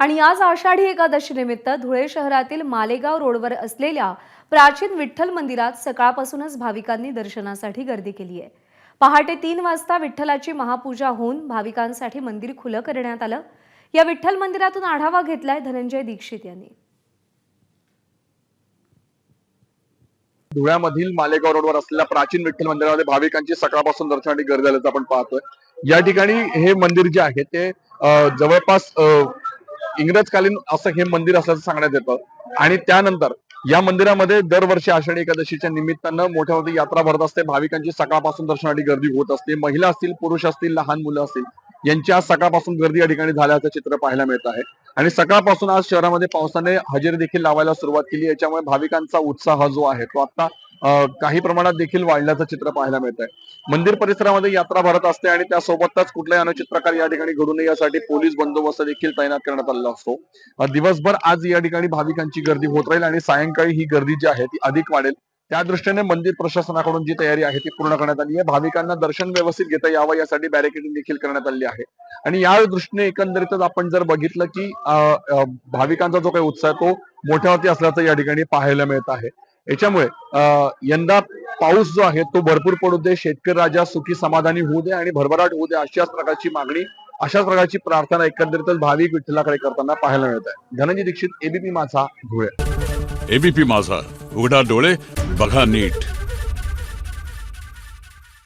आणि आज आषाढी एकादशी निमित्त धुळे शहरातील मालेगाव रोडवर असलेल्या प्राचीन विठ्ठल मंदिरात सकाळपासूनच भाविकांनी दर्शनासाठी गर्दी केली आहे। पहाटे 3 वाजता विठ्ठलाची महापूजा होऊन भाविकांसाठी मंदिर खुलं करण्यात आलं। या विठ्ठल मंदिरातून आढावा घेतलाय धनंजय दीक्षित यांनी। धुळ्यामधील मालेगाव रोडवर असलेल्या प्राचीन विठ्ठल मंदिरामध्ये भाविकांची सकाळपासून दर्शनासाठी गर्दी झाल्याचं आपण पाहतोय। या ठिकाणी हे मंदिर जे आहे ते जवळपास इंग्रजकालीन असं हे मंदिर असल्याचं सांगण्यात येतं आणि त्यानंतर या मंदिरामध्ये दरवर्षी आषाढी एकादशीच्या निमित्तानं मोठ्या मोठी यात्रा भरत असते। भाविकांची सकाळपासून दर्शनासाठी गर्दी होत असते। महिला असतील, पुरुष असतील, लहान मुलं असतील, यांची आज सकाळपासून गर्दी या ठिकाणी झाल्याचं चित्र पाहायला मिळत आहे। आणि सकाळपासून आज शहरामध्ये पावसाने हजेरी देखील लावायला सुरुवात केली। याच्यामुळे भाविकांचा उत्साह जो आहे तो आता काही प्रमाणात देखील वाढल्याचं चित्र पाहायला मिळत आहे। मंदिर परिसरामध्ये यात्रा भरत असते आणि त्यासोबतच कुठलाही अनुचित प्रकार या ठिकाणी घडू नये यासाठी पोलीस बंदोबस्त देखील तैनात करण्यात आलेला असतो। दिवसभर आज या ठिकाणी भाविकांची गर्दी होत राहील आणि सायंकाळी ही गर्दी जी आहे ती अधिक वाढेल। त्या दृष्टीने मंदिर प्रशासनाकडून जी तयारी आहे ती पूर्ण करण्यात आली आहे। भाविकांना दर्शन व्यवस्थित घेता यावं यासाठी बॅरिकेडिंग देखील करण्यात आली आहे। आणि या दृष्टीने एकंदरीतच आपण जर बघितलं की भाविकांचा जो काही उत्साह तो मोठ्यावरती असल्याचं या ठिकाणी पाहायला मिळत आहे। याच्यामुळे यंदा पाऊस जो आहे तो भरपूर पडू दे, शेतकरी राजा सुखी समाधानी होऊ दे आणि भरभराट होऊ दे अशाच प्रकारची मागणी, अशाच प्रकारची प्रार्थना एकंदरीतच भाविक विठ्ठलाकडे करताना पाहायला मिळत आहे। धनंजय दीक्षित, एबीपी माझा, धुळे। एबीपी माझा, उघडा डोळे बघा नीट।